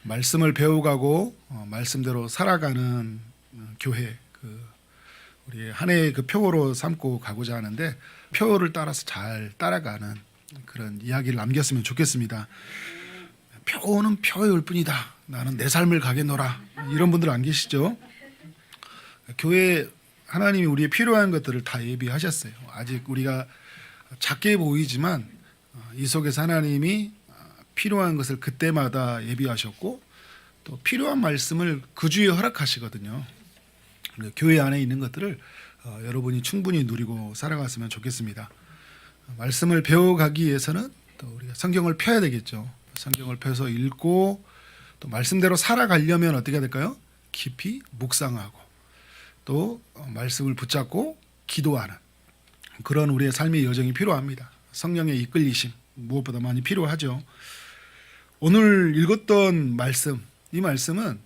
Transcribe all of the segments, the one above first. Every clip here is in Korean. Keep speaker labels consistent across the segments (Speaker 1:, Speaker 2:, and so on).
Speaker 1: 말씀을 배워가고 말씀대로 살아가는 교회, 우리 한 해의 그 표어로 삼고 가고자 하는데, 표어를 따라서 잘 따라가는 그런 이야기를 남겼으면 좋겠습니다. 표어는 표어일 뿐이다, 나는 내 삶을 가겠노라, 이런 분들 안 계시죠? 교회 하나님이 우리의 필요한 것들을 다 예비하셨어요. 아직 우리가 작게 보이지만 이 속에서 하나님이 필요한 것을 그때마다 예비하셨고, 또 필요한 말씀을 그 주에 허락하시거든요. 교회 안에 있는 것들을 여러분이 충분히 누리고 살아갔으면 좋겠습니다. 말씀을 배워가기 위해서는 또 우리가 성경을 펴야 되겠죠. 성경을 펴서 읽고, 또 말씀대로 살아가려면 어떻게 해야 될까요? 깊이 묵상하고, 또 말씀을 붙잡고 기도하는 그런 우리의 삶의 여정이 필요합니다. 성령의 이끌리심 무엇보다 많이 필요하죠. 오늘 읽었던 말씀, 이 말씀은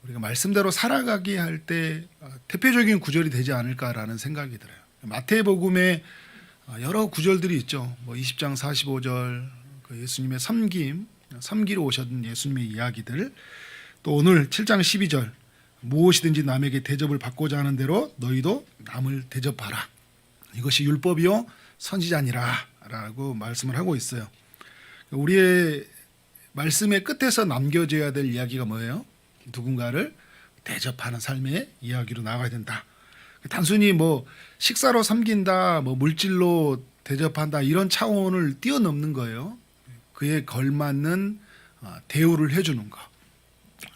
Speaker 1: 우리가 말씀대로 살아가기 할 때 대표적인 구절이 되지 않을까라는 생각이 들어요. 마태복음에 여러 구절들이 있죠. 20장 45절 예수님의 섬기러 오셨던 예수님의 이야기들, 또 오늘 7장 12절 무엇이든지 남에게 대접을 받고자 하는 대로 너희도 남을 대접하라, 이것이 율법이요 선지자니라 라고 말씀을 하고 있어요. 우리의 말씀의 끝에서 남겨져야 될 이야기가 뭐예요? 누군가를 대접하는 삶의 이야기로 나가야 된다. 단순히 식사로 섬긴다, 물질로 대접한다, 이런 차원을 뛰어넘는 거예요. 그에 걸맞는 대우를 해주는 거,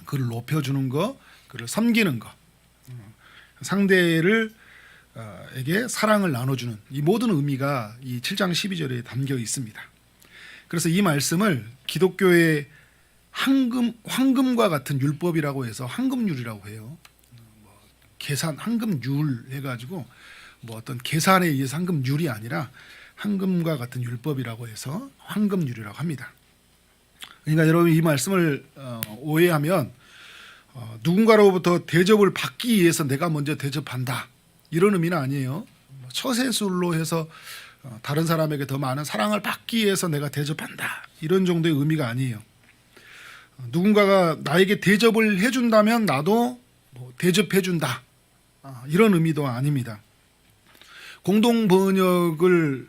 Speaker 1: 그를 높여주는 거, 그를 섬기는 거, 상대를 에게 사랑을 나눠주는 이 모든 의미가 이 7장 12절에 담겨 있습니다. 그래서 이 말씀을 기독교의 황금과 같은 율법이라고 해서 황금률이라고 해요. 계산 황금률 해가지고 어떤 계산에 의해서 황금률이 아니라 황금과 같은 율법이라고 해서 황금률이라고 합니다. 그러니까 여러분, 이 말씀을 오해하면 누군가로부터 대접을 받기 위해서 내가 먼저 대접한다, 이런 의미는 아니에요. 처세술로 해서 다른 사람에게 더 많은 사랑을 받기 위해서 내가 대접한다, 이런 정도의 의미가 아니에요. 누군가가 나에게 대접을 해준다면 나도 대접해준다, 이런 의미도 아닙니다. 공동번역의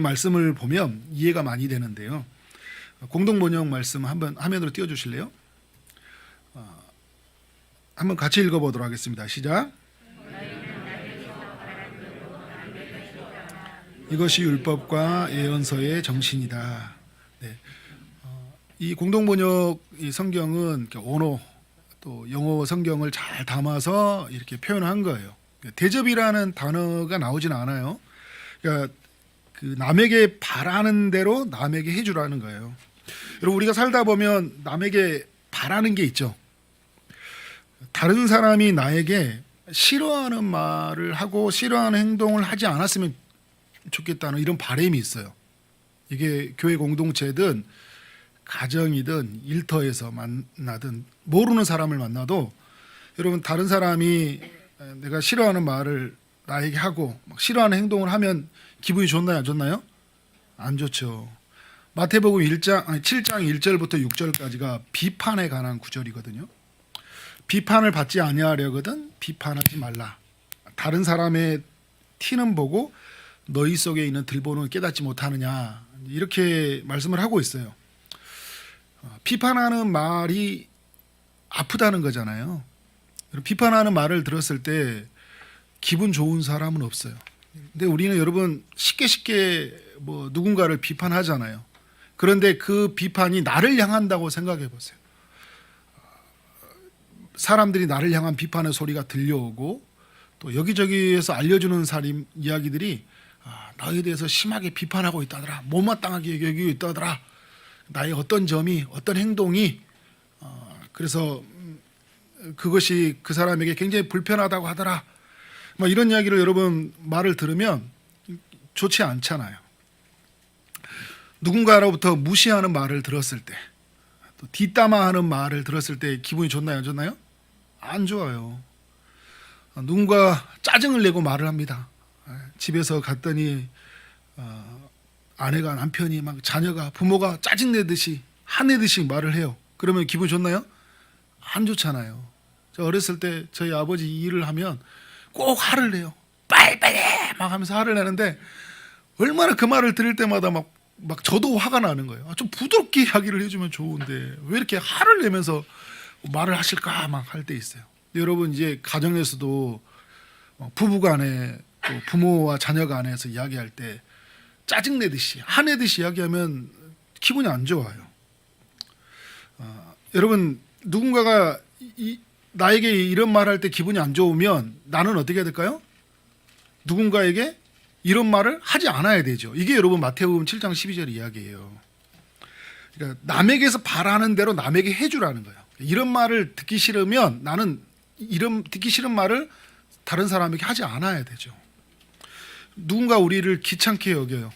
Speaker 1: 말씀을 보면 이해가 많이 되는데요. 공동번역 말씀 한번 화면으로 띄워주실래요? 한번 같이 읽어보도록 하겠습니다. 시작. 이것이 율법과 예언서의 정신이다. 네. 이 공동번역 이 성경은 언어, 또 영어 성경을 잘 담아서 이렇게 표현한 거예요. 대접이라는 단어가 나오진 않아요. 그러니까 그 남에게 바라는 대로 남에게 해주라는 거예요. 여러분, 우리가 살다 보면 남에게 바라는 게 있죠. 다른 사람이 나에게 싫어하는 말을 하고 싫어하는 행동을 하지 않았으면 좋겠다는 이런 바람이 있어요. 이게 교회 공동체든 가정이든 일터에서 만나든 모르는 사람을 만나도, 여러분, 다른 사람이 내가 싫어하는 말을 나에게 하고 싫어하는 행동을 하면 기분이 좋나요, 안 좋나요? 안 좋죠. 마태복음 7장 1절부터 6절까지가 비판에 관한 구절이거든요. 비판을 받지 아니하려거든 비판하지 말라. 다른 사람의 티는 보고 너희 속에 있는 들보는 깨닫지 못하느냐, 이렇게 말씀을 하고 있어요. 비판하는 말이 아프다는 거잖아요. 비판하는 말을 들었을 때 기분 좋은 사람은 없어요. 근데 우리는 여러분 쉽게 누군가를 비판하잖아요. 그런데 그 비판이 나를 향한다고 생각해 보세요. 사람들이 나를 향한 비판의 소리가 들려오고, 또 여기저기에서 알려주는 사람 이야기들이 너에 대해서 심하게 비판하고 있다더라, 못마땅하게 여기고 있다더라, 나의 어떤 점이, 어떤 행동이 그래서 그것이 그 사람에게 굉장히 불편하다고 하더라, 이런 이야기를 여러분 말을 들으면 좋지 않잖아요. 누군가로부터 무시하는 말을 들었을 때, 또 뒷담화하는 말을 들었을 때 기분이 좋나요, 안 좋나요? 안 좋아요. 누군가 짜증을 내고 말을 합니다. 집에서 갔더니 아내가, 남편이, 자녀가, 부모가 짜증내듯이 화내듯이 말을 해요. 그러면 기분 좋나요? 안 좋잖아요. 저 어렸을 때 저희 아버지 일을 하면 꼭 화를 내요. 빨리빨리 막 하면서 화를 내는데 얼마나 그 말을 들을 때마다 막 저도 화가 나는 거예요. 좀 부드럽게 이야기를 해주면 좋은데 왜 이렇게 화를 내면서 말을 하실까 막 할 때 있어요. 여러분 이제 가정에서도 부부간에 또 부모와 자녀 간에서 이야기할 때 짜증내듯이 화내듯이 이야기하면 기분이 안 좋아요. 여러분 누군가가 나에게 이런 말할 때 기분이 안 좋으면 나는 어떻게 해야 될까요? 누군가에게 이런 말을 하지 않아야 되죠. 이게 여러분 마태복음 7장 12절 이야기예요. 그러니까 남에게서 바라는 대로 남에게 해주라는 거예요. 이런 말을 듣기 싫으면 나는 이런 듣기 싫은 말을 다른 사람에게 하지 않아야 되죠. 누군가 우리를 귀찮게 여겨요.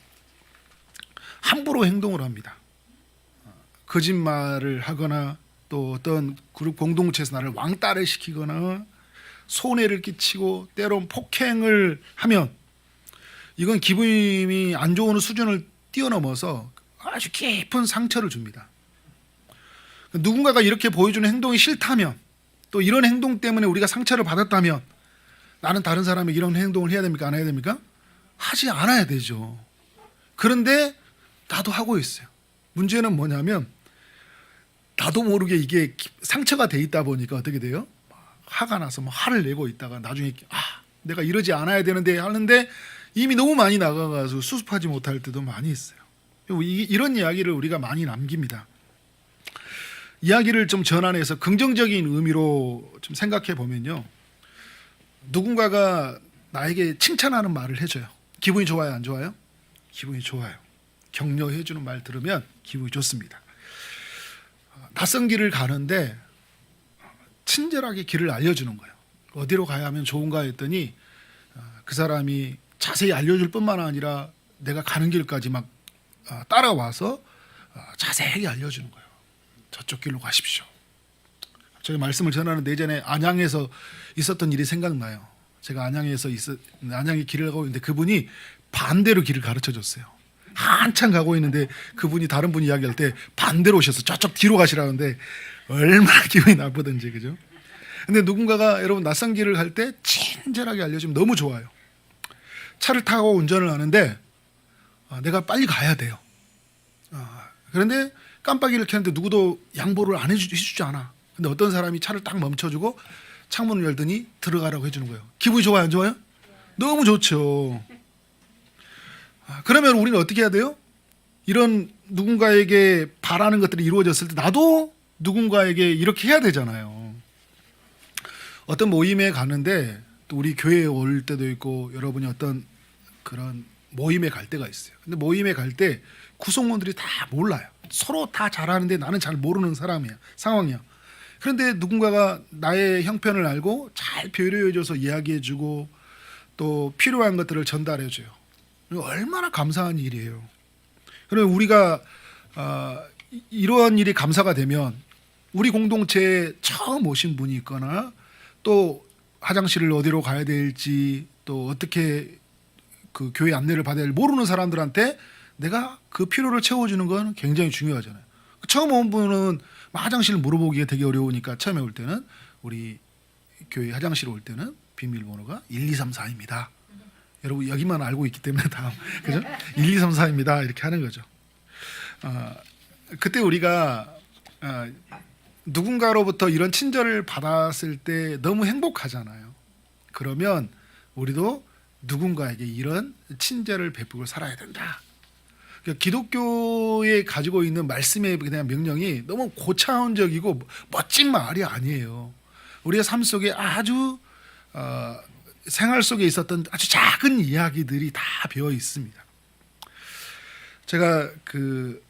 Speaker 1: 함부로 행동을 합니다. 거짓말을 하거나 또 어떤 그룹 공동체에서 나를 왕따를 시키거나 손해를 끼치고 때론 폭행을 하면 이건 기분이 안 좋은 수준을 뛰어넘어서 아주 깊은 상처를 줍니다. 누군가가 이렇게 보여주는 행동이 싫다면 또 이런 행동 때문에 우리가 상처를 받았다면 나는 다른 사람에게 이런 행동을 해야 됩니까? 안 해야 됩니까? 하지 않아야 되죠. 그런데 나도 하고 있어요. 문제는 뭐냐면 나도 모르게 이게 상처가 돼 있다 보니까 어떻게 돼요? 화가 나서 막 화를 내고 있다가 나중에 내가 이러지 않아야 되는데 하는데 이미 너무 많이 나가가지고 수습하지 못할 때도 많이 있어요. 이런 이야기를 우리가 많이 남깁니다. 이야기를 좀 전환해서 긍정적인 의미로 좀 생각해 보면요. 누군가가 나에게 칭찬하는 말을 해줘요. 기분이 좋아요, 안 좋아요? 기분이 좋아요. 격려해주는 말 들으면 기분이 좋습니다. 낯선 길을 가는데 친절하게 길을 알려주는 거예요. 어디로 가야 하면 좋은가 했더니 그 사람이 자세히 알려줄 뿐만 아니라 내가 가는 길까지 막 따라와서 자세히 알려주는 거예요. 저쪽 길로 가십시오. 제가 말씀을 전하는 내전에 안양에서 있었던 일이 생각나요. 제가 안양에 길을 가고 있는데 그분이 반대로 길을 가르쳐 줬어요. 한참 가고 있는데 그분이 다른 분 이야기할 때 반대로 오셔서 저쪽 뒤로 가시라는데 얼마나 기분이 나쁘던지, 그죠? 근데 누군가가 여러분 낯선 길을 갈 때 친절하게 알려주면 너무 좋아요. 차를 타고 운전을 하는데 내가 빨리 가야 돼요. 그런데 깜빡이를 켰는데 누구도 양보를 안 해주지 않아. 근데 어떤 사람이 차를 딱 멈춰주고 창문을 열더니 들어가라고 해주는 거예요. 기분이 좋아요, 안 좋아요? 너무 좋죠. 그러면 우리는 어떻게 해야 돼요? 이런 누군가에게 바라는 것들이 이루어졌을 때 나도 누군가에게 이렇게 해야 되잖아요. 어떤 모임에 가는데 또 우리 교회에 올 때도 있고 여러분이 어떤 그런 모임에 갈 때가 있어요. 근데 모임에 갈 때 구성원들이 다 몰라요. 서로 다 잘하는데 나는 잘 모르는 상황이야. 그런데 누군가가 나의 형편을 알고 잘 배려해줘서 이야기해주고 또 필요한 것들을 전달해줘요. 얼마나 감사한 일이에요. 그러면 우리가 이러한 일이 감사가 되면 우리 공동체에 처음 오신 분이 있거나 또 화장실을 어디로 가야 될지 또 어떻게 그 교회 안내를 받아야 할 모르는 사람들한테 내가 그 필요를 채워주는 건 굉장히 중요하잖아요. 처음 온 분은 화장실 물어보기가 되게 어려우니까 처음에 올 때는 우리 교회 화장실 올 때는 비밀번호가 1234입니다. 여러분 여기만 알고 있기 때문에 다음 그죠? 1234입니다. 이렇게 하는 거죠. 그때 우리가 누군가로부터 이런 친절을 받았을 때 너무 행복하잖아요. 그러면 우리도 누군가에게 이런 친절을 베풀고 살아야 된다. 그러니까 기독교에 가지고 있는 말씀에 대한 명령이 너무 고차원적이고 멋진 말이 아니에요. 우리의 삶 속에 아주 생활 속에 있었던 아주 작은 이야기들이 다 배어 있습니다. 제가 그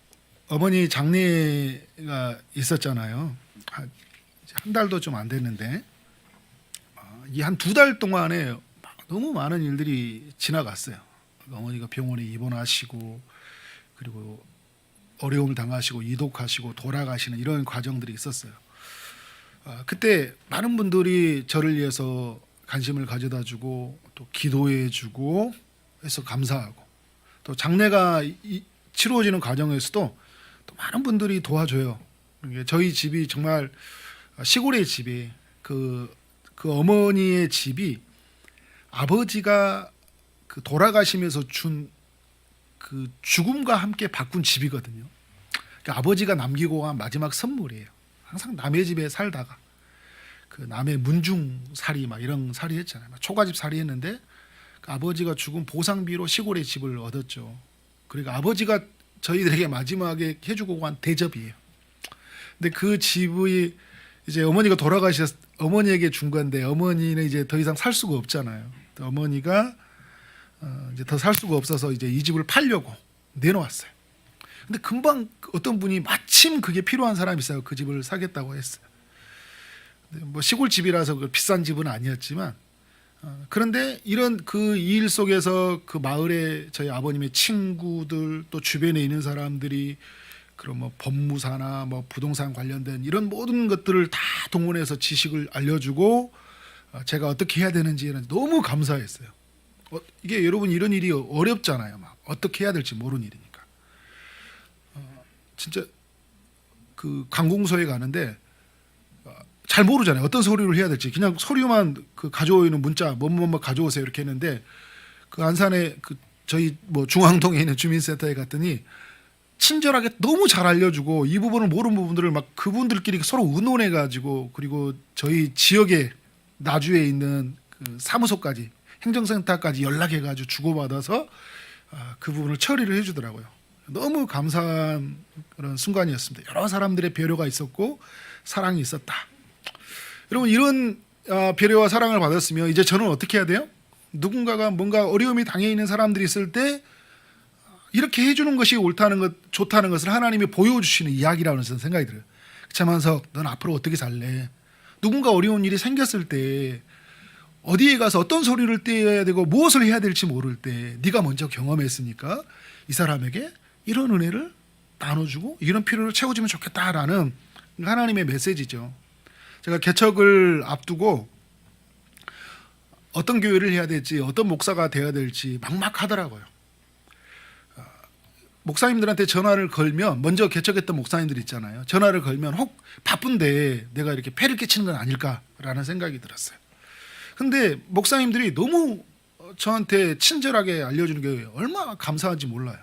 Speaker 1: 어머니 장례가 있었잖아요. 한 달도 좀 안 됐는데 이 한 2달 동안에 너무 많은 일들이 지나갔어요. 어머니가 병원에 입원하시고 그리고 어려움을 당하시고 이독하시고 돌아가시는 이런 과정들이 있었어요. 그때 많은 분들이 저를 위해서 관심을 가져다주고 또 기도해주고 해서 감사하고 또 장례가 치루어지는 과정에서도 또 많은 분들이 도와줘요. 저희 집이 정말 시골의 집이 그 어머니의 집이 아버지가 그 돌아가시면서 준 그 죽음과 함께 바꾼 집이거든요. 그러니까 아버지가 남기고 간 마지막 선물이에요. 항상 남의 집에 살다가 그 남의 문중살이 막 이런 살이 했잖아요. 초가집 살이 했는데 그 아버지가 죽은 보상비로 시골의 집을 얻었죠. 그러니까 아버지가 저희들에게 마지막에 해주고 간 대접이에요. 근데 그 집이 이제 어머니가 어머니에게 준 건데 어머니는 이제 더 이상 살 수가 없잖아요. 어머니가 이제 더 살 수가 없어서 이제 이 집을 팔려고 내놓았어요. 근데 금방 어떤 분이 마침 그게 필요한 사람이 있어요. 그 집을 사겠다고 했어요. 뭐 시골 집이라서 비싼 집은 아니었지만 그런데 이런 그 일 속에서 그 마을에 저희 아버님의 친구들 또 주변에 있는 사람들이 그런 뭐 법무사나 뭐 부동산 관련된 이런 모든 것들을 다 동원해서 지식을 알려주고 제가 어떻게 해야 되는지 너무 감사했어요. 이게 여러분 이런 일이 어렵잖아요. 막 어떻게 해야 될지 모르는 일이니까. 진짜 그 관공서에 가는데 잘 모르잖아요. 어떤 서류를 해야 될지. 그냥 서류만 그 가져오는 문자 뭐뭐 가져오세요 이렇게 했는데 그 안산에 그 저희 뭐 중앙동에 있는 주민센터에 갔더니 친절하게 너무 잘 알려주고 이 부분을 모르는 부분들을 막 그분들끼리 서로 의논해가지고 그리고 저희 지역에 나주에 있는 그 사무소까지 행정센터까지 연락해가지고 주고받아서 그 부분을 처리를 해주더라고요. 너무 감사한 그런 순간이었습니다. 여러 사람들의 배려가 있었고 사랑이 있었다. 여러분 이런 배려와 사랑을 받았으면 이제 저는 어떻게 해야 돼요? 누군가가 뭔가 어려움이 당해 있는 사람들이 있을 때 이렇게 해주는 것이 옳다는 것, 좋다는 것을 하나님이 보여주시는 이야기라는 생각이 들어요. 차만석, 넌 앞으로 어떻게 살래? 누군가 어려운 일이 생겼을 때 어디에 가서 어떤 소리를 떼어야 되고 무엇을 해야 될지 모를 때 네가 먼저 경험했으니까 이 사람에게 이런 은혜를 나눠주고 이런 필요를 채워주면 좋겠다라는 하나님의 메시지죠. 제가 개척을 앞두고 어떤 교회를 해야 될지 어떤 목사가 되어야 될지 막막하더라고요. 목사님들한테 전화를 걸면 먼저 개척했던 목사님들 있잖아요. 전화를 걸면 혹 바쁜데 내가 이렇게 폐를 끼치는 건 아닐까라는 생각이 들었어요. 근데 목사님들이 너무 저한테 친절하게 알려주는 게 얼마나 감사한지 몰라요.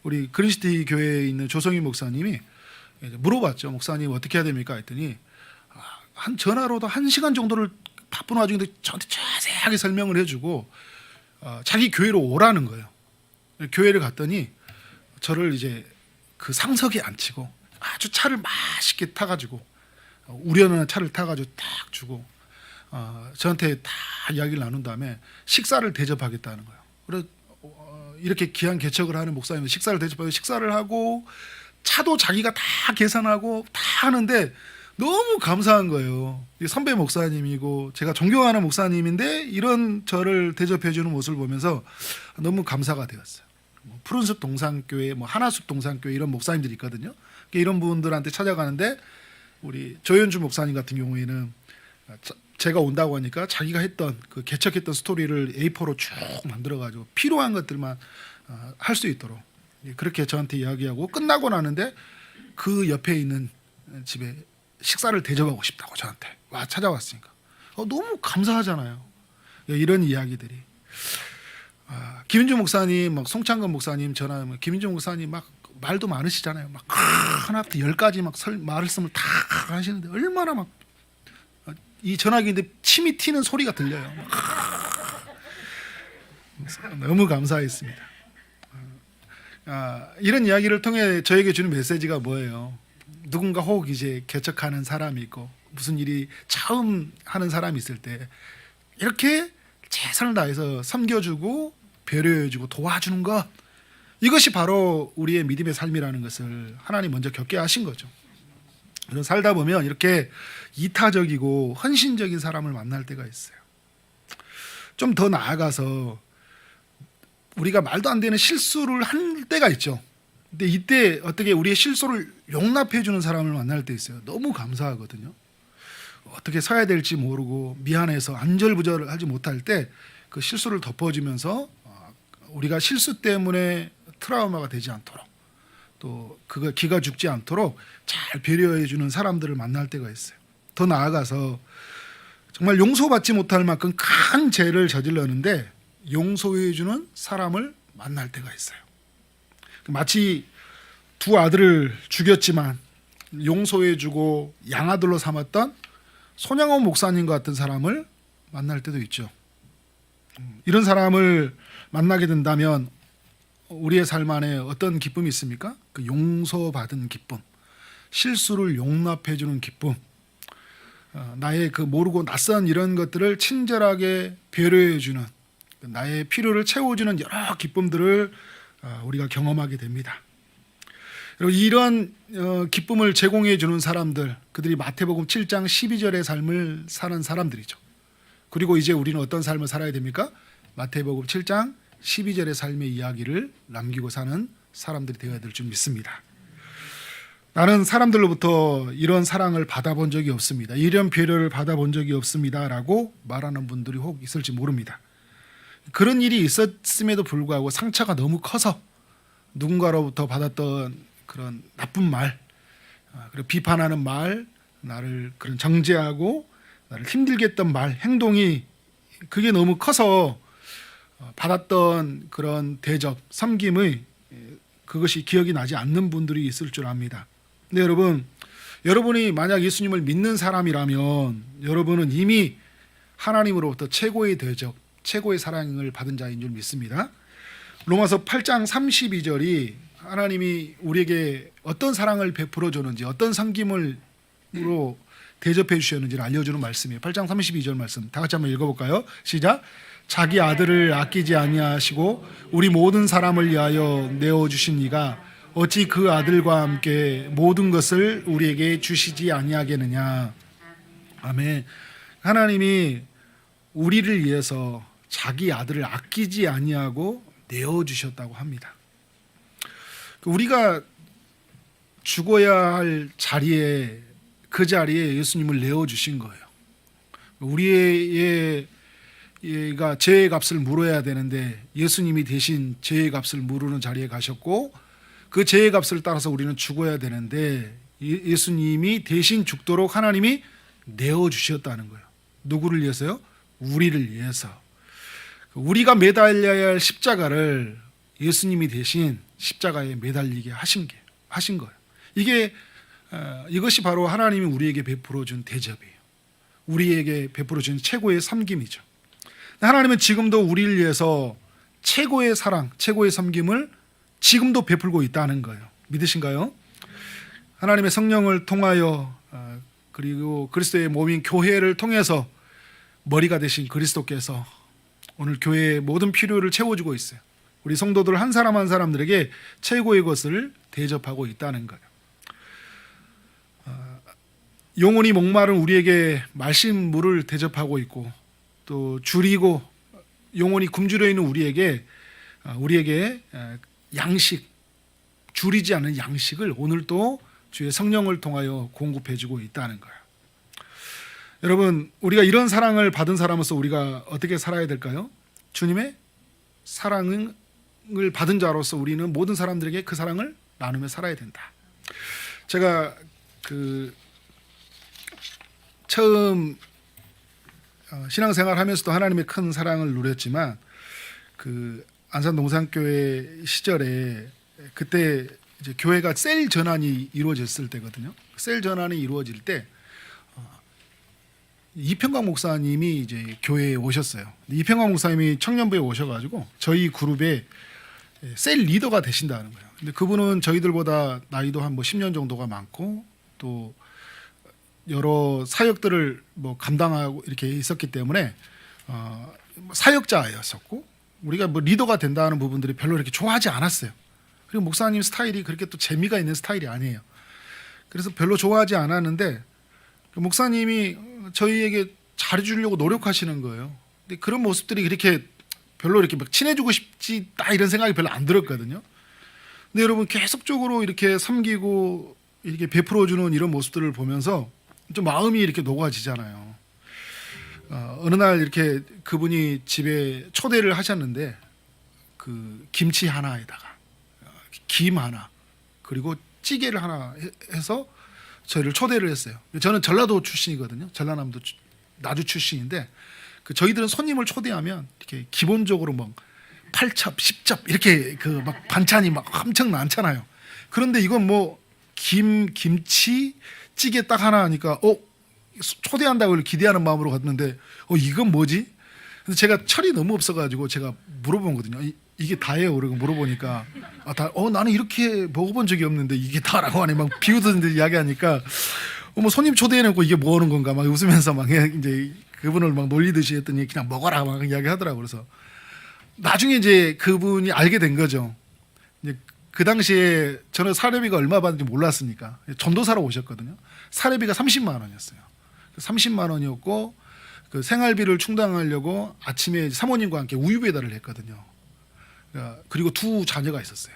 Speaker 1: 우리 그린시티 교회에 있는 조성희 목사님이 물어봤죠. 목사님 어떻게 해야 됩니까? 했더니 한 전화로도 1시간 정도를 바쁜 와중에 저한테 자세하게 설명을 해주고 자기 교회로 오라는 거예요. 교회를 갔더니 저를 이제 그 상석에 앉히고 아주 차를 맛있게 타가지고 우려는 차를 타가지고 딱 주고 저한테 다 이야기를 나눈 다음에 식사를 대접하겠다는 거예요. 그래서 이렇게 귀한 개척을 하는 목사님은 식사를 대접하고 식사를 하고 차도 자기가 다 계산하고 다 하는데 너무 감사한 거예요. 선배 목사님이고 제가 존경하는 목사님인데 이런 저를 대접해 주는 모습을 보면서 너무 감사가 되었어요. 푸른숲 동산교회, 하나숲 동산교회 이런 목사님들이 있거든요. 이런 분들한테 찾아가는데 우리 조현주 목사님 같은 경우에는 제가 온다고 하니까 자기가 했던 그 개척했던 스토리를 A4로 쭉 만들어가지고 필요한 것들만 할 수 있도록 그렇게 저한테 이야기하고 끝나고 나는데 그 옆에 있는 집에 식사를 대접하고 싶다고 저한테 찾아왔으니까 너무 감사하잖아요. 이런 이야기들이. 김인주 목사님, 송창근 목사님 전화하면 김인주 목사님 막 말도 많으시잖아요. 막 하나부터 10가지 막 말씀을 다 하시는데 얼마나 막 이 전화기인데 침이 튀는 소리가 들려요. 너무 감사했습니다. 이런 이야기를 통해 저에게 주는 메시지가 뭐예요? 누군가 혹 이제 개척하는 사람이 있고 무슨 일이 처음 하는 사람이 있을 때 이렇게 최선을 다해서 섬겨주고 배려해주고 도와주는 것, 이것이 바로 우리의 믿음의 삶이라는 것을 하나님 먼저 겪게 하신 거죠. 그래서 살다 보면 이렇게 이타적이고 헌신적인 사람을 만날 때가 있어요. 좀 더 나아가서 우리가 말도 안 되는 실수를 할 때가 있죠. 근데 이때 어떻게 우리의 실수를 용납해 주는 사람을 만날 때 있어요. 너무 감사하거든요. 어떻게 서야 될지 모르고 미안해서 안절부절하지 못할 때 그 실수를 덮어주면서 우리가 실수 때문에 트라우마가 되지 않도록 또 그가 기가 죽지 않도록 잘 배려해 주는 사람들을 만날 때가 있어요. 더 나아가서 정말 용서받지 못할 만큼 큰 죄를 저질렀는데 용서해 주는 사람을 만날 때가 있어요. 마치 두 아들을 죽였지만 용서해 주고 양아들로 삼았던 손양원 목사님과 같은 사람을 만날 때도 있죠. 이런 사람을 만나게 된다면 우리의 삶 안에 어떤 기쁨이 있습니까? 그 용서받은 기쁨, 실수를 용납해 주는 기쁨, 나의 그 모르고 낯선 이런 것들을 친절하게 배려해 주는, 나의 필요를 채워주는 여러 기쁨들을 우리가 경험하게 됩니다. 여러분, 이런 기쁨을 제공해 주는 사람들, 그들이 마태복음 7장 12절의 삶을 사는 사람들이죠. 그리고 이제 우리는 어떤 삶을 살아야 됩니까? 마태복음 7장 12절의 삶의 이야기를 남기고 사는 사람들이 되어야 될 줄 믿습니다. 나는 사람들로부터 이런 사랑을 받아본 적이 없습니다, 이런 배려를 받아본 적이 없습니다 라고 말하는 분들이 혹 있을지 모릅니다. 그런 일이 있었음에도 불구하고 상처가 너무 커서 누군가로부터 받았던 그런 나쁜 말, 그리고 비판하는 말, 나를 그런 정죄하고 나를 힘들게 했던 말, 행동이 그게 너무 커서 받았던 그런 대접, 섬김의 그것이 기억이 나지 않는 분들이 있을 줄 압니다. 근데 여러분이 만약 예수님을 믿는 사람이라면 여러분은 이미 하나님으로부터 최고의 대접, 최고의 사랑을 받은 자인 줄 믿습니다. 로마서 8장 32절이 하나님이 우리에게 어떤 사랑을 베풀어 줬는지, 어떤 섬김으로 대접해 주셨는지를 알려주는 말씀이에요. 8장 32절 말씀 다 같이 한번 읽어볼까요? 시작. 자기 아들을 아끼지 아니하시고 우리 모든 사람을 위하여 내어주신 이가 어찌 그 아들과 함께 모든 것을 우리에게 주시지 아니하겠느냐. 아멘. 하나님이 우리를 위해서 자기 아들을 아끼지 아니하고 내어주셨다고 합니다. 우리가 죽어야 할 자리에, 그 자리에 예수님을 내어주신 거예요. 우리가 죄의 값을 물어야 되는데 예수님이 대신 죄의 값을 물으는 자리에 가셨고, 그 죄의 값을 따라서 우리는 죽어야 되는데 예수님이 대신 죽도록 하나님이 내어주셨다는 거예요. 누구를 위해서요? 우리를 위해서. 우리가 매달려야 할 십자가를 예수님이 대신 십자가에 매달리게 하신 거예요. 이것이 바로 하나님이 우리에게 베풀어 준 대접이에요. 우리에게 베풀어 준 최고의 섬김이죠. 하나님은 지금도 우리를 위해서 최고의 사랑, 최고의 섬김을 지금도 베풀고 있다는 거예요. 믿으신가요? 하나님의 성령을 통하여, 그리고 그리스도의 몸인 교회를 통해서 머리가 되신 그리스도께서 오늘 교회의 모든 필요를 채워주고 있어요. 우리 성도들 한 사람 한 사람들에게 최고의 것을 대접하고 있다는 거예요. 영혼이 목마른 우리에게 말씀 물을 대접하고 있고, 또 줄이고 영혼이 굶주려 있는 우리에게 양식, 줄이지 않은 양식을 오늘도 주의 성령을 통하여 공급해주고 있다는 거예요. 여러분, 우리가 이런 사랑을 받은 사람으로서 우리가 어떻게 살아야 될까요? 주님의 사랑을 받은 자로서 우리는 모든 사람들에게 그 사랑을 나누며 살아야 된다. 제가 처음 신앙생활하면서도 하나님의 큰 사랑을 누렸지만 안산 농산교회 시절에 그때 이제 교회가 셀 전환이 이루어졌을 때거든요. 셀 전환이 이루어질 때 이평광 목사님이 이제 교회에 오셨어요. 이평광 목사님이 청년부에 오셔가지고 저희 그룹의 셀 리더가 되신다는 거예요. 근데 그분은 저희들보다 나이도 한 10년 정도가 많고 또 여러 사역들을 감당하고 이렇게 있었기 때문에 사역자였었고, 우리가 리더가 된다는 부분들이 별로 이렇게 좋아하지 않았어요. 그리고 목사님 스타일이 그렇게 또 재미가 있는 스타일이 아니에요. 그래서 별로 좋아하지 않았는데 목사님이 저희에게 잘해주려고 노력하시는 거예요. 근데 그런 모습들이 그렇게 별로 이렇게 친해지고 싶지다 이런 생각이 별로 안 들었거든요. 근데 여러분, 계속적으로 이렇게 섬기고 이렇게 베풀어주는 이런 모습들을 보면서 좀 마음이 이렇게 녹아지잖아요. 어느 날 이렇게 그분이 집에 초대를 하셨는데 김치 하나에다가 김 하나, 그리고 찌개를 하나 해서 저희를 초대를 했어요. 저는 전라도 출신이거든요. 전라남도 나주 출신인데 저희들은 손님을 초대하면 이렇게 기본적으로 뭐 8첩, 10첩 이렇게 막 반찬이 막 엄청 많잖아요. 그런데 이건 뭐 김치, 찌개 딱 하나 하니까 초대한다고 기대하는 마음으로 갔는데 이건 뭐지? 근데 제가 철이 너무 없어가지고 제가 물어본 거거든요. 이게 다예요? 그러고 물어보니까 나는 이렇게 먹어본 적이 없는데 이게 다라고 하네. 막 비웃으면서 이야기하니까 뭐 손님 초대해놓고 이게 뭐 하는 건가 막 웃으면서 막 이제 그분을 막 놀리듯이 했더니 그냥 먹어라 막 이야기하더라고. 그래서 나중에 이제 그분이 알게 된 거죠. 이제 그 당시에 저는 사례비가 얼마 받는지 몰랐으니까 전도사로 오셨거든요. 사례비가 30만 원이었어요. 30만 원이었고 그 생활비를 충당하려고 아침에 사모님과 함께 우유 배달을 했거든요. 그리고 두 자녀가 있었어요.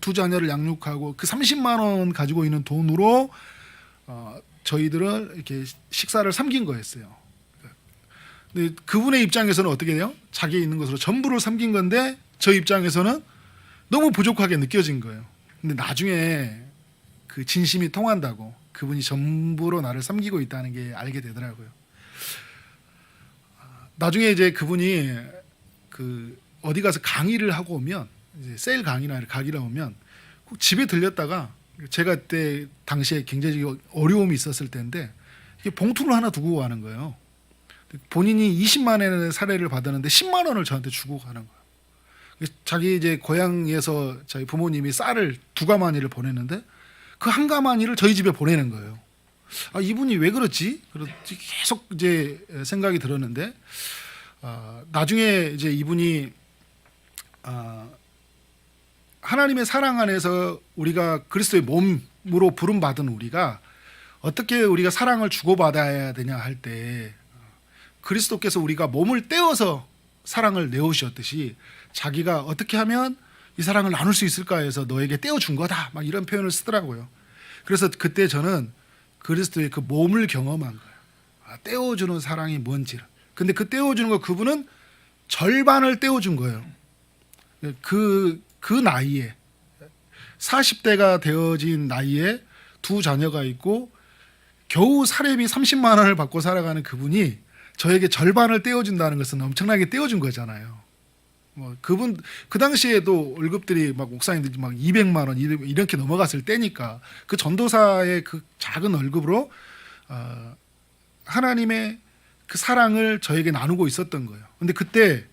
Speaker 1: 두 자녀를 양육하고 그 30만 원 가지고 있는 돈으로 저희들을 이렇게 식사를 삼긴 거였어요. 근데 그분의 입장에서는 어떻게 돼요? 자기에 있는 것으로 전부를 삼긴 건데 저 입장에서는 너무 부족하게 느껴진 거예요. 근데 나중에 그 진심이 통한다고 그분이 전부로 나를 삼기고 있다는 게 알게 되더라고요. 나중에 이제 그분이 어디 가서 강의를 하고 오면 이제 세일 강의나 강의를 오면 꼭 집에 들렸다가 제가 그때 당시에 굉장히 어려움이 있었을 때인데 이게 봉투를 하나 두고 가는 거예요. 본인이 20만 원의 사례를 받았는데 10만 원을 저한테 주고 가는 거예요. 자기 이제 고향에서 저희 부모님이 쌀을 2가마니를 보냈는데 그 1가마니를 저희 집에 보내는 거예요. 이분이 왜 그렇지? 계속 이제 생각이 들었는데 나중에 이제 이분이 하나님의 사랑 안에서 우리가 그리스도의 몸으로 부름 받은 우리가 어떻게 우리가 사랑을 주고받아야 되냐 할 때 그리스도께서 우리가 몸을 떼어서 사랑을 내어주셨듯이 자기가 어떻게 하면 이 사랑을 나눌 수 있을까 해서 너에게 떼어준 거다 막 이런 표현을 쓰더라고요. 그래서 그때 저는 그리스도의 그 몸을 경험한 거예요. 떼어주는 사랑이 뭔지를. 근데 그 떼어주는 거 그분은 절반을 떼어준 거예요. 그 나이에 40대가 되어진 나이에 두 자녀가 있고 겨우 사례비 30만 원을 받고 살아가는 그분이 저에게 절반을 떼어준다는 것은 엄청나게 떼어준 거잖아요. 그분 그 당시에도 월급들이 막 목사님들이 막 200만 원 이렇게 넘어갔을 때니까 그 전도사의 그 작은 월급으로 하나님의 그 사랑을 저에게 나누고 있었던 거예요. 근데 그때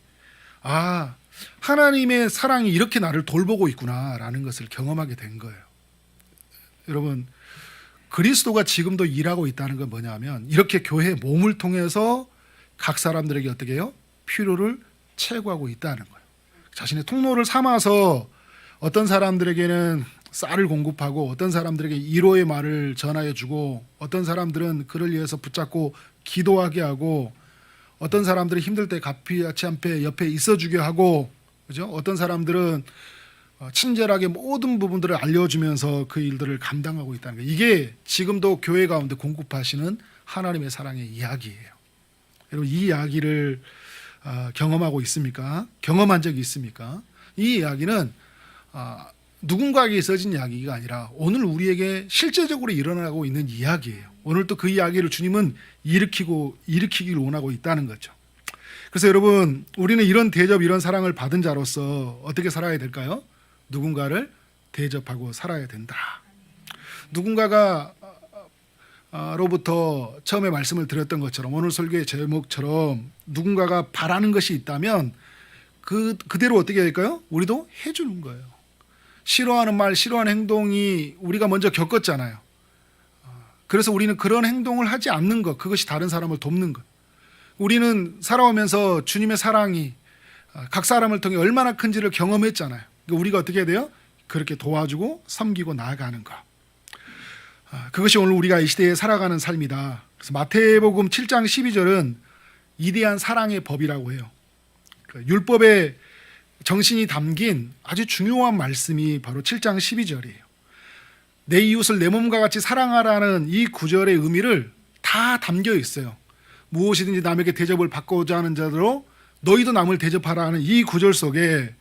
Speaker 1: 하나님의 사랑이 이렇게 나를 돌보고 있구나라는 것을 경험하게 된 거예요. 여러분 그리스도가 지금도 일하고 있다는 건 뭐냐면 이렇게 교회 몸을 통해서 각 사람들에게 어떻게 해요? 필요를 채구하고 있다는 거예요. 자신의 통로를 삼아서 어떤 사람들에게는 쌀을 공급하고 어떤 사람들에게 위로의 말을 전하여 주고 어떤 사람들은 그를 위해서 붙잡고 기도하게 하고 어떤 사람들은 힘들 때 가피하지 않게 옆에 있어주게 하고 그죠? 어떤 사람들은 친절하게 모든 부분들을 알려주면서 그 일들을 감당하고 있다는 거예요. 이게 지금도 교회 가운데 공급하시는 하나님의 사랑의 이야기예요. 여러분 이 이야기를 경험하고 있습니까? 경험한 적이 있습니까? 이 이야기는 누군가에게 써진 이야기가 아니라 오늘 우리에게 실제적으로 일어나고 있는 이야기예요. 오늘 또 그 이야기를 주님은 일으키길 원하고 있다는 거죠. 그래서 여러분 우리는 이런 대접 이런 사랑을 받은 자로서 어떻게 살아야 될까요? 누군가를 대접하고 살아야 된다. 누군가가 로부터 처음에 말씀을 드렸던 것처럼 오늘 설교의 제목처럼 누군가가 바라는 것이 있다면 그대로 어떻게 할까요? 우리도 해주는 거예요. 싫어하는 말, 싫어하는 행동이 우리가 먼저 겪었잖아요. 그래서 우리는 그런 행동을 하지 않는 것, 그것이 다른 사람을 돕는 것. 우리는 살아오면서 주님의 사랑이 각 사람을 통해 얼마나 큰지를 경험했잖아요. 그러니까 우리가 어떻게 해야 돼요? 그렇게 도와주고 섬기고 나아가는 것. 그것이 오늘 우리가 이 시대에 살아가는 삶이다. 그래서 마태복음 7장 12절은 위대한 사랑의 법이라고 해요. 율법의 정신이 담긴 아주 중요한 말씀이 바로 7장 12절이에요. 내 이웃을 내 몸과 같이 사랑하라는 이 구절의 의미를 다 담겨 있어요. 무엇이든지 남에게 대접을 받고자 하는 자들로 너희도 남을 대접하라 하는 이 구절 속에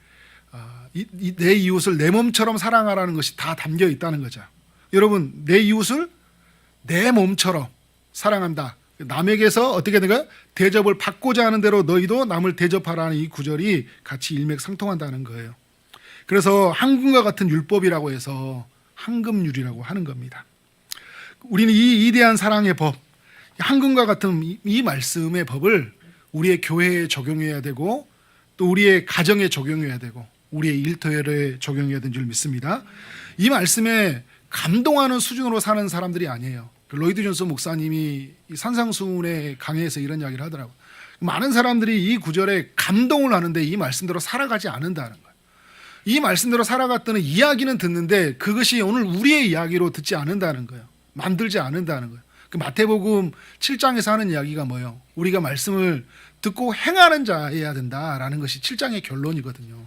Speaker 1: 내 이웃을 내 몸처럼 사랑하라는 것이 다 담겨 있다는 거죠. 여러분, 내 이웃을 내 몸처럼 사랑한다. 남에게서 어떻게 된가요? 대접을 받고자 하는 대로 너희도 남을 대접하라는 이 구절이 같이 일맥상통한다는 거예요. 그래서 황금과 같은 율법이라고 해서 황금률이라고 하는 겁니다. 우리는 이 이대한 사랑의 법, 황금과 같은 이 말씀의 법을 우리의 교회에 적용해야 되고 또 우리의 가정에 적용해야 되고 우리의 일터에 적용해야 되는 줄 믿습니다. 이 말씀에 감동하는 수준으로 사는 사람들이 아니에요. 로이드 존스 목사님이 산상수훈의 강해에서 이런 이야기를 하더라고요. 많은 사람들이 이 구절에 감동을 하는데 이 말씀대로 살아가지 않는다는 거예요. 이 말씀대로 살아갔더니 이야기는 듣는데 그것이 오늘 우리의 이야기로 듣지 않는다는 거예요. 만들지 않는다는 거예요. 그 마태복음 7장에서 하는 이야기가 뭐예요? 우리가 말씀을 듣고 행하는 자여야 된다라는 것이 7장의 결론이거든요.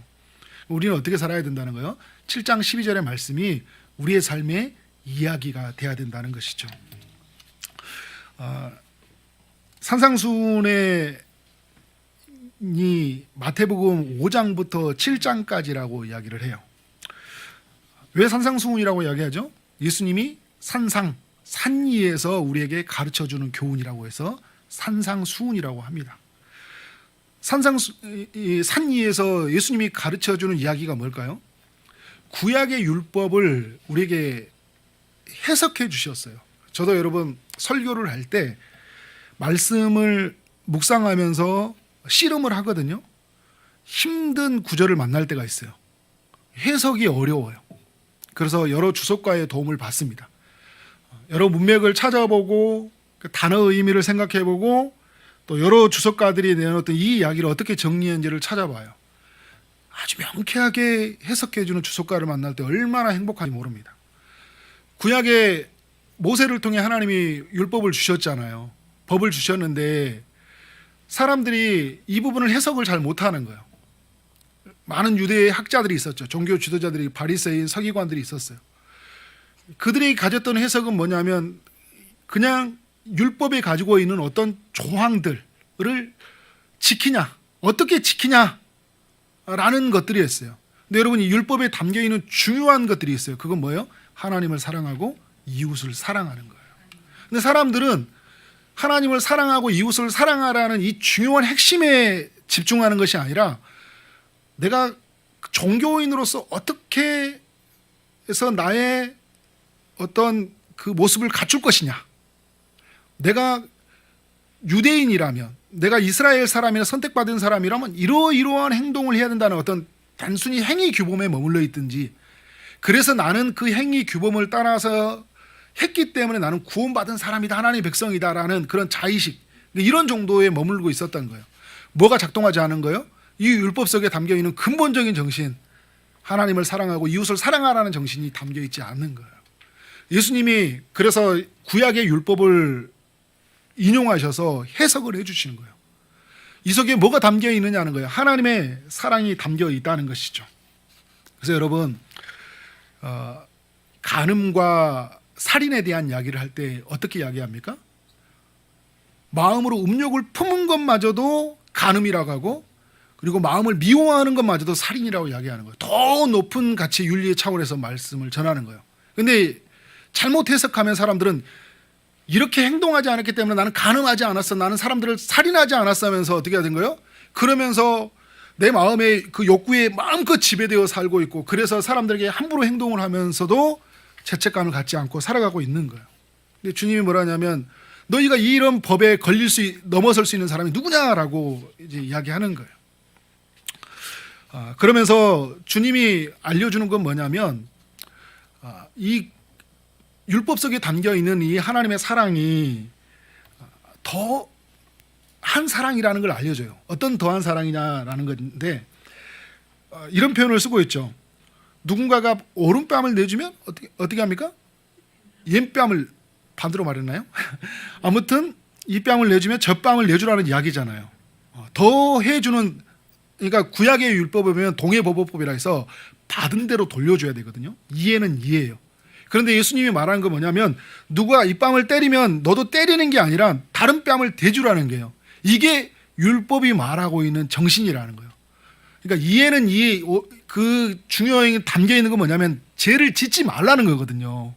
Speaker 1: 우리는 어떻게 살아야 된다는 거예요? 7장 12절의 말씀이 우리의 삶의 이야기가 돼야 된다는 것이죠. 산상수훈의 이 마태복음 5장부터 7장까지라고 이야기를 해요. 왜 산상수훈이라고 이야기하죠? 예수님이 산 위에서 우리에게 가르쳐주는 교훈이라고 해서 산상수훈이라고 합니다. 산 위에서 예수님이 가르쳐주는 이야기가 뭘까요? 구약의 율법을 우리에게 해석해 주셨어요. 저도 여러분 설교를 할 때 말씀을 묵상하면서 씨름을 하거든요. 힘든 구절을 만날 때가 있어요. 해석이 어려워요. 그래서 여러 주석가의 도움을 받습니다. 여러 문맥을 찾아보고 그 단어의 의미를 생각해보고 또 여러 주석가들이 내놓았던 이 이야기를 어떻게 정리했는지를 찾아봐요. 아주 명쾌하게 해석해주는 주석가를 만날 때 얼마나 행복한지 모릅니다. 구약에 모세를 통해 하나님이 율법을 주셨잖아요. 법을 주셨는데 사람들이 이 부분을 해석을 잘 못하는 거예요. 많은 유대의 학자들이 있었죠. 종교 지도자들이, 바리새인, 서기관들이 있었어요. 그들이 가졌던 해석은 뭐냐면 그냥 율법에 가지고 있는 어떤 조항들을 지키냐, 어떻게 지키냐 라는 것들이었어요. 근데 여러분, 이 율법에 담겨 있는 중요한 것들이 있어요. 그건 뭐예요? 하나님을 사랑하고 이웃을 사랑하는 거예요. 근데 사람들은 하나님을 사랑하고 이웃을 사랑하라는 이 중요한 핵심에 집중하는 것이 아니라 내가 종교인으로서 어떻게 해서 나의 어떤 그 모습을 갖출 것이냐, 내가 유대인이라면, 내가 이스라엘 사람이나 선택받은 사람이라면 이러이러한 행동을 해야 된다는 어떤 단순히 행위 규범에 머물러 있든지, 그래서 나는 그 행위 규범을 따라서 했기 때문에 나는 구원받은 사람이다, 하나님의 백성이다라는 그런 자의식, 이런 정도에 머물고 있었던 거예요. 뭐가 작동하지 않은 거예요? 이 율법 속에 담겨 있는 근본적인 정신, 하나님을 사랑하고 이웃을 사랑하라는 정신이 담겨 있지 않는 거예요. 예수님이 그래서 구약의 율법을 인용하셔서 해석을 해주시는 거예요. 이 속에 뭐가 담겨 있느냐는 거예요. 하나님의 사랑이 담겨 있다는 것이죠. 그래서 여러분, 간음과 살인에 대한 이야기를 할 때 어떻게 이야기합니까? 마음으로 음욕을 품은 것마저도 간음이라고 하고, 그리고 마음을 미워하는 것마저도 살인이라고 이야기하는 거예요. 더 높은 가치 윤리의 차원에서 말씀을 전하는 거예요. 그런데 잘못 해석하면 사람들은 이렇게 행동하지 않았기 때문에 나는 간음하지 않았어, 나는 사람들을 살인하지 않았어 하면서 어떻게 된 거예요? 그러면서 내 마음의 그 욕구에 마음껏 지배되어 살고 있고, 그래서 사람들에게 함부로 행동을 하면서도 죄책감을 갖지 않고 살아가고 있는 거예요. 근데 주님이 뭐라 하냐면 너희가 이런 법에 넘어설 수 있는 사람이 누구냐라고 이제 이야기하는 거예요. 그러면서 주님이 알려주는 건 뭐냐면 이 율법 속에 담겨 있는 이 하나님의 사랑이 더한 사랑이라는 걸 알려줘요. 어떤 더한 사랑이냐라는 건데 이런 표현을 쓰고 있죠. 누군가가 오른뺨을 내주면 어떻게 합니까? 왼뺨을 반대로 말했나요? 아무튼 이 뺨을 내주면 저 뺨을 내주라는 이야기잖아요. 더 해주는, 그러니까 구약의 율법을 보면 동해보복법이라 해서 받은 대로 돌려줘야 되거든요. 이해는 이해예요. 그런데 예수님이 말하는 건 뭐냐면 누가 이 뺨을 때리면 너도 때리는 게 아니라 다른 뺨을 대주라는 거예요. 이게 율법이 말하고 있는 정신이라는 거예요. 그러니까 이해는 이해, 그 중요한 담겨 있는 건 뭐냐면 죄를 짓지 말라는 거거든요.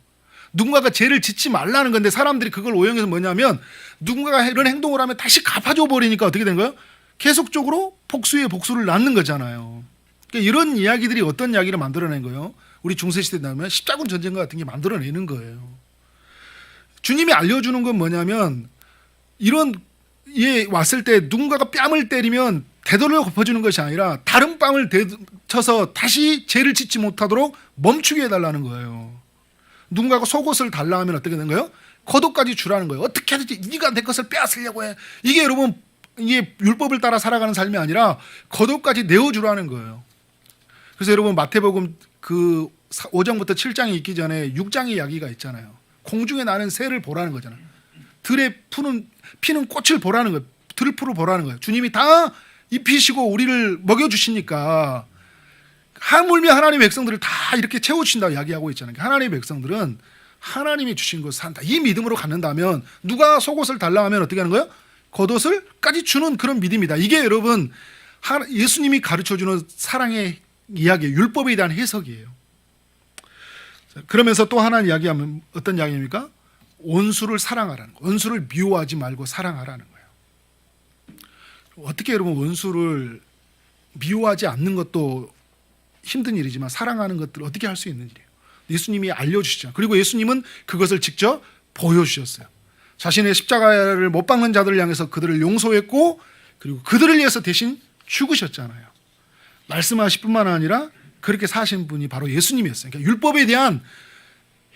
Speaker 1: 누군가가 죄를 짓지 말라는 건데 사람들이 그걸 오용해서 뭐냐면 누군가가 이런 행동을 하면 다시 갚아줘 버리니까 어떻게 된 거예요? 계속적으로 복수에 복수를 낳는 거잖아요. 그러니까 이런 이야기들이 어떤 이야기를 만들어낸 거예요? 우리 중세시대 나오면 십자군 전쟁과 같은 게 만들어내는 거예요. 주님이 알려주는 건 뭐냐면 이런 예 왔을 때 누군가가 뺨을 때리면 되돌려 갚아주는 것이 아니라 다른 뺨을 쳐서 다시 죄를 짓지 못하도록 멈추게 해달라는 거예요. 누군가가 속옷을 달라 하면 어떻게 되는 거예요? 겉옷까지 주라는 거예요. 어떻게 하든지 네가 내 것을 빼앗으려고 해. 이게 여러분 이게 율법을 따라 살아가는 삶이 아니라 겉옷까지 내어주라는 거예요. 그래서 여러분 마태복음 그 5장부터 7장이 있기 전에 6장의 이야기가 있잖아요. 공중에 나는 새를 보라는 거잖아요. 들에 피는 꽃을 보라는 거예요. 들풀을 보라는 거예요. 주님이 다 입히시고 우리를 먹여주시니까 하물며 하나님의 백성들을 다 이렇게 채워주신다고 이야기하고 있잖아요. 하나님의 백성들은 하나님이 주신 것을 산다. 이 믿음으로 갖는다면 누가 속옷을 달라 하면 어떻게 하는 거예요? 겉옷을까지 주는 그런 믿음이다. 이게 여러분 예수님이 가르쳐주는 사랑의 이야기, 율법에 대한 해석이에요. 그러면서 또 하나 이야기하면 어떤 이야기입니까? 원수를 사랑하라는 거예요. 원수를 미워하지 말고 사랑하라는 거예요. 어떻게 여러분 원수를 미워하지 않는 것도 힘든 일이지만 사랑하는 것들을 어떻게 할 수 있는 일이에요. 예수님이 알려주시죠. 그리고 예수님은 그것을 직접 보여주셨어요. 자신의 십자가를 못 박는 자들을 향해서 그들을 용서했고 그리고 그들을 위해서 대신 죽으셨잖아요. 말씀하실 뿐만 아니라 그렇게 사신 분이 바로 예수님이었어요. 그러니까 율법에 대한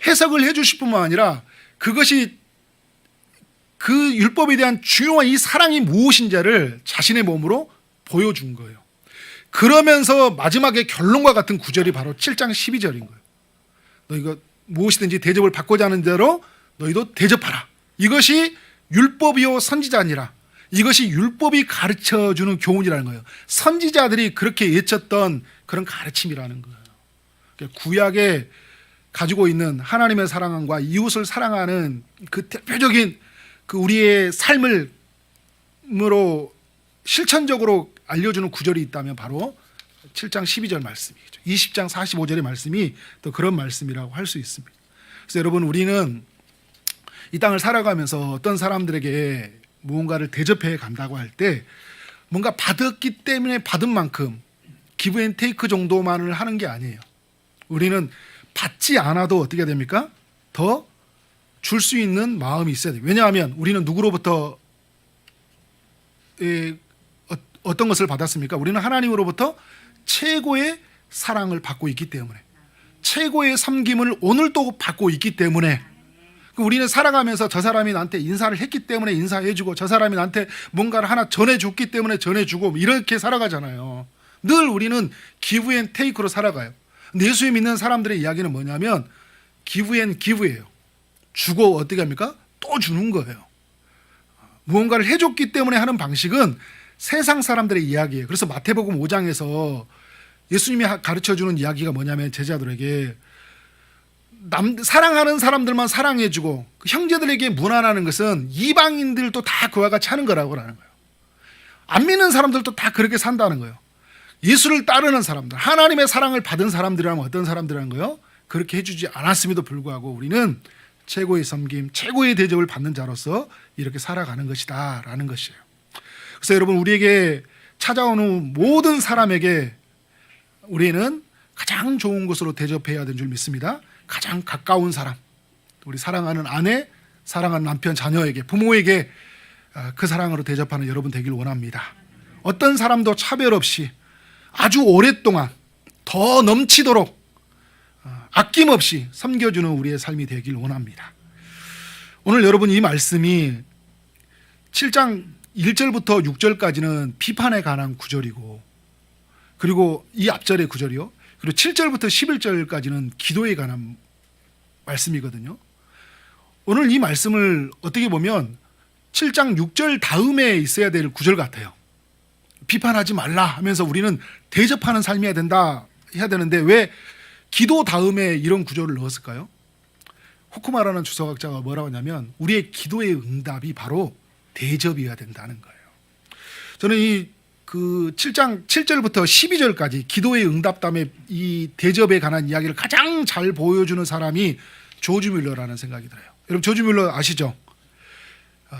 Speaker 1: 해석을 해주실 뿐만 아니라 그것이 그 율법에 대한 중요한 이 사랑이 무엇인지를 자신의 몸으로 보여준 거예요. 그러면서 마지막에 결론과 같은 구절이 바로 7장 12절인 거예요. 너희가 무엇이든지 대접을 받고자 하는 대로 너희도 대접하라. 이것이 율법이요 선지자니라. 이것이 율법이 가르쳐주는 교훈이라는 거예요. 선지자들이 그렇게 외쳤던 그런 가르침이라는 거예요. 그러니까 구약에 가지고 있는 하나님의 사랑과 이웃을 사랑하는 그 대표적인 그 우리의 삶으로 실천적으로 알려주는 구절이 있다면 바로 7장 12절 말씀이죠. 20장 45절의 말씀이 또 그런 말씀이라고 할 수 있습니다. 그래서 여러분 우리는 이 땅을 살아가면서 어떤 사람들에게 무언가를 대접해 간다고 할 때 뭔가 받았기 때문에 받은 만큼 기브 앤 테이크 정도만을 하는 게 아니에요. 우리는 받지 않아도 어떻게 됩니까? 더 줄 수 있는 마음이 있어야 돼요. 왜냐하면 우리는 누구로부터 어떤 것을 받았습니까? 우리는 하나님으로부터 최고의 사랑을 받고 있기 때문에 최고의 섬김을 오늘도 받고 있기 때문에 우리는 살아가면서 저 사람이 나한테 인사를 했기 때문에 인사해주고 저 사람이 나한테 뭔가를 하나 전해줬기 때문에 전해주고 이렇게 살아가잖아요. 늘 우리는 기브 앤 테이크로 살아가요. 예수를 믿는 사람들의 이야기는 뭐냐면 기브 앤 기브예요. 주고 어떻게 합니까? 또 주는 거예요. 무언가를 해줬기 때문에 하는 방식은 세상 사람들의 이야기예요. 그래서 마태복음 5장에서 예수님이 가르쳐주는 이야기가 뭐냐면 제자들에게 사랑하는 사람들만 사랑해주고 그 형제들에게 무난하는 것은 이방인들도 다 그와 같이 하는 거라고 하는 거예요. 안 믿는 사람들도 다 그렇게 산다는 거예요. 예수를 따르는 사람들, 하나님의 사랑을 받은 사람들이라면 어떤 사람들이라는 거예요? 그렇게 해주지 않았음에도 불구하고 우리는 최고의 섬김, 최고의 대접을 받는 자로서 이렇게 살아가는 것이다 라는 것이에요. 그래서 여러분 우리에게 찾아오는 모든 사람에게 우리는 가장 좋은 것으로 대접해야 되는 줄 믿습니다. 가장 가까운 사람, 우리 사랑하는 아내, 사랑하는 남편, 자녀에게, 부모에게 그 사랑으로 대접하는 여러분 되길 원합니다. 어떤 사람도 차별 없이 아주 오랫동안 더 넘치도록 아낌없이 섬겨주는 우리의 삶이 되길 원합니다. 오늘 여러분 이 말씀이 7장 1절부터 6절까지는 비판에 관한 구절이고 그리고 이 앞절의 구절이요. 그리고 7절부터 11절까지는 기도에 관한 말씀이거든요. 오늘 이 말씀을 어떻게 보면 7장 6절 다음에 있어야 될 구절 같아요. 비판하지 말라 하면서 우리는 대접하는 삶이어야 된다 해야 되는데 왜 기도 다음에 이런 구절을 넣었을까요? 후쿠마라는 주석학자가 뭐라고 하냐면 우리의 기도의 응답이 바로 대접이어야 된다는 거예요. 저는 이 그 7장 7절부터 12절까지 기도의 응답담의 이 대접에 관한 이야기를 가장 잘 보여주는 사람이 조지 뮬러라는 생각이 들어요. 여러분 조지 뮬러 아시죠?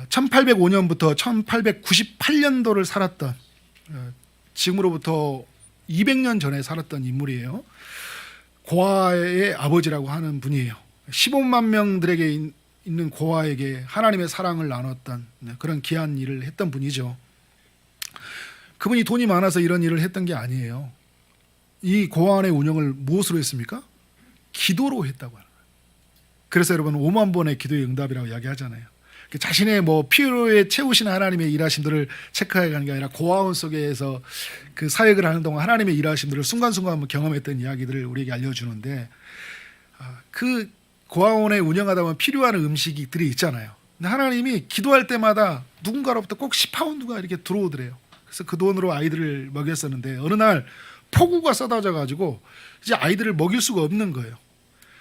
Speaker 1: 1805년부터 1898년도를 살았던 지금으로부터 200년 전에 살았던 인물이에요. 고아의 아버지라고 하는 분이에요. 15만 명들에게 있는 고아에게 하나님의 사랑을 나눴던 그런 귀한 일을 했던 분이죠. 그분이 돈이 많아서 이런 일을 했던 게 아니에요. 이 고아원의 운영을 무엇으로 했습니까? 기도로 했다고 하는 거예요. 그래서 여러분 5만 번의 기도의 응답이라고 이야기하잖아요. 자신의 뭐 필요에 채우시는 하나님의 일하심들을 체크해 가는 게 아니라 고아원 속에서 그 사역을 하는 동안 하나님의 일하심들을 순간순간 경험했던 이야기들을 우리에게 알려주는데, 그 고아원에 운영하다 보면 필요한 음식들이 있잖아요. 근데 하나님이 기도할 때마다 누군가로부터 꼭 10파운드가 이렇게 들어오더래요. 그래서 그 돈으로 아이들을 먹였었는데 어느 날 폭우가 쏟아져 가지고 이제 아이들을 먹일 수가 없는 거예요.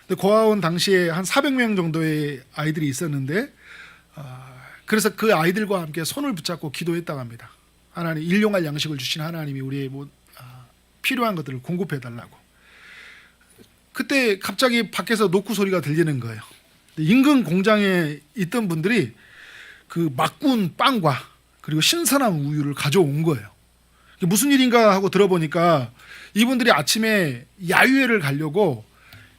Speaker 1: 근데 고아원 당시에 한 400명 정도의 아이들이 있었는데 그래서 그 아이들과 함께 손을 붙잡고 기도했다고 합니다. 하나님, 일용할 양식을 주신 하나님이 우리의 필요한 것들을 공급해 달라고. 그때 갑자기 밖에서 노크 소리가 들리는 거예요. 인근 공장에 있던 분들이 그 막 구운 빵과 그리고 신선한 우유를 가져온 거예요. 무슨 일인가 하고 들어보니까 이분들이 아침에 야유회를 가려고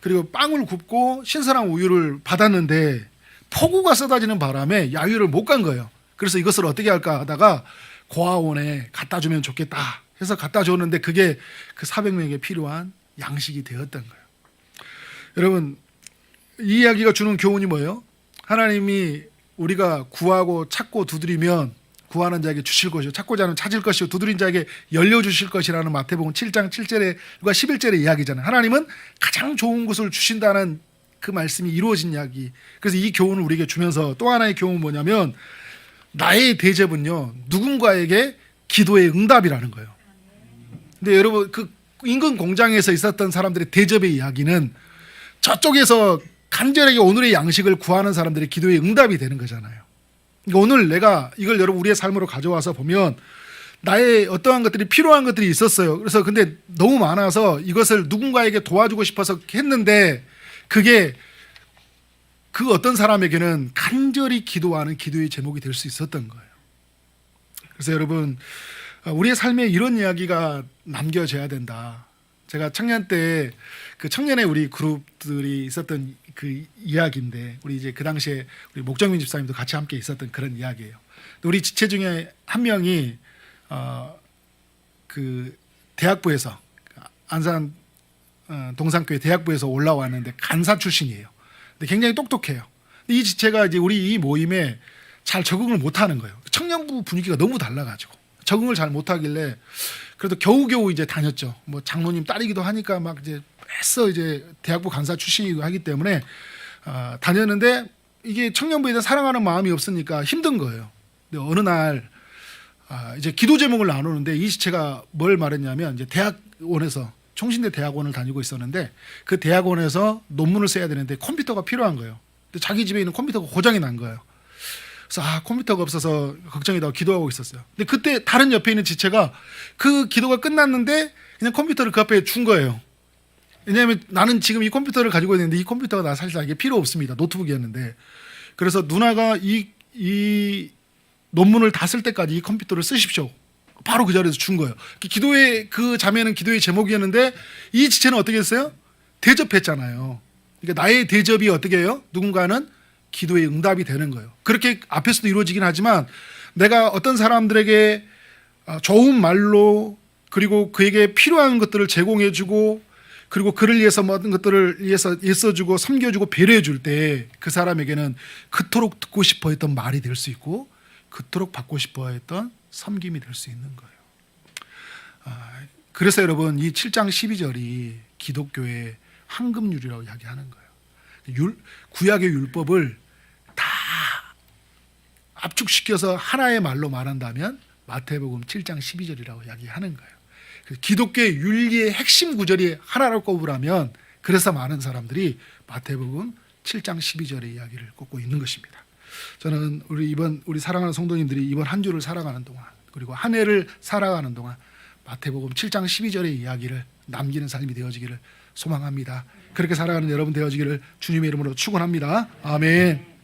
Speaker 1: 그리고 빵을 굽고 신선한 우유를 받았는데 폭우가 쏟아지는 바람에 야유를 못 간 거예요. 그래서 이것을 어떻게 할까 하다가 고아원에 갖다 주면 좋겠다 해서 갖다 줬는데 그게 그 400명에게 필요한 양식이 되었던 거예요. 여러분, 이 이야기가 주는 교훈이 뭐예요? 하나님이 우리가 구하고 찾고 두드리면 구하는 자에게 주실 것이요 찾고자 하는 찾을 것이요 두드린 자에게 열려주실 것이라는 마태복음 7장 7절과 11절의 이야기잖아요. 하나님은 가장 좋은 것을 주신다는 그 말씀이 이루어진 이야기. 그래서 이 교훈을 우리에게 주면서 또 하나의 교훈은 뭐냐면 나의 대접은요 누군가에게 기도의 응답이라는 거예요. 근데 여러분, 그 인근 공장에서 있었던 사람들의 대접의 이야기는 저쪽에서 간절하게 오늘의 양식을 구하는 사람들의 기도의 응답이 되는 거잖아요. 그러니까 오늘 내가 이걸 여러분 우리의 삶으로 가져와서 보면 나의 어떠한 것들이 필요한 것들이 있었어요. 그래서 근데 너무 많아서 이것을 누군가에게 도와주고 싶어서 했는데 그게 그 어떤 사람에게는 간절히 기도하는 기도의 제목이 될 수 있었던 거예요. 그래서 여러분, 우리의 삶에 이런 이야기가 남겨져야 된다. 제가 청년 때 그 청년의 우리 그룹들이 있었던 그 이야기인데, 우리 이제 그 당시에 우리 목정민 집사님도 같이 함께 있었던 그런 이야기예요. 우리 지체 중에 한 명이 그 대학부에서 안산 동산교회 대학부에서 올라왔는데 간사 출신이에요. 근데 굉장히 똑똑해요. 이 지체가 이제 우리 이 모임에 잘 적응을 못하는 거예요. 청년부 분위기가 너무 달라가지고 적응을 잘 못하길래 그래도 겨우겨우 이제 다녔죠. 뭐 장로님 딸이기도 하니까 막 이제 애써 이제 대학부 간사 출신이고 하기 때문에 다녔는데 이게 청년부에 대한 사랑하는 마음이 없으니까 힘든 거예요. 근데 어느 날 이제 기도 제목을 나누는데 이 지체가 뭘 말했냐면 이제 대학원에서 총신대 대학원을 다니고 있었는데 그 대학원에서 논문을 써야 되는데 컴퓨터가 필요한 거예요. 근데 자기 집에 있는 컴퓨터가 고장이 난 거예요. 그래서 컴퓨터가 없어서 걱정이다 기도하고 있었어요. 근데 그때 다른 옆에 있는 지체가 그 기도가 끝났는데 그냥 컴퓨터를 그 앞에 준 거예요. 왜냐하면 나는 지금 이 컴퓨터를 가지고 있는데 이 컴퓨터가 나 사실 이게 필요 없습니다. 노트북이었는데. 그래서 누나가 이 논문을 다 쓸 때까지 이 컴퓨터를 쓰십시오. 바로 그 자리에서 준 거예요. 기도의 그 자매는 기도의 제목이었는데 이 지체는 어떻게 했어요? 대접했잖아요. 그러니까 나의 대접이 어떻게 해요? 누군가는 기도의 응답이 되는 거예요. 그렇게 앞에서도 이루어지긴 하지만 내가 어떤 사람들에게 좋은 말로 그리고 그에게 필요한 것들을 제공해주고 그리고 그를 위해서 모든 것들을 위해서 애써주고 섬겨주고 배려해줄 때 그 사람에게는 그토록 듣고 싶어 했던 말이 될 수 있고 그토록 받고 싶어 했던 섬김이 될 수 있는 거예요. 그래서 여러분 이 7장 12절이 기독교의 황금률이라고 이야기하는 거예요. 구약의 율법을 다 압축시켜서 하나의 말로 말한다면 마태복음 7장 12절이라고 이야기하는 거예요. 기독교의 윤리의 핵심 구절이 하나라고 꼽으라면 그래서 많은 사람들이 마태복음 7장 12절의 이야기를 꼽고 있는 것입니다. 저는 우리 사랑하는 성도님들이 이번 한 주를 살아가는 동안 그리고 한 해를 살아가는 동안 마태복음 7장 12절의 이야기를 남기는 삶이 되어지기를 소망합니다. 그렇게 살아가는 여러분 되어지기를 주님의 이름으로 축원합니다. 아멘.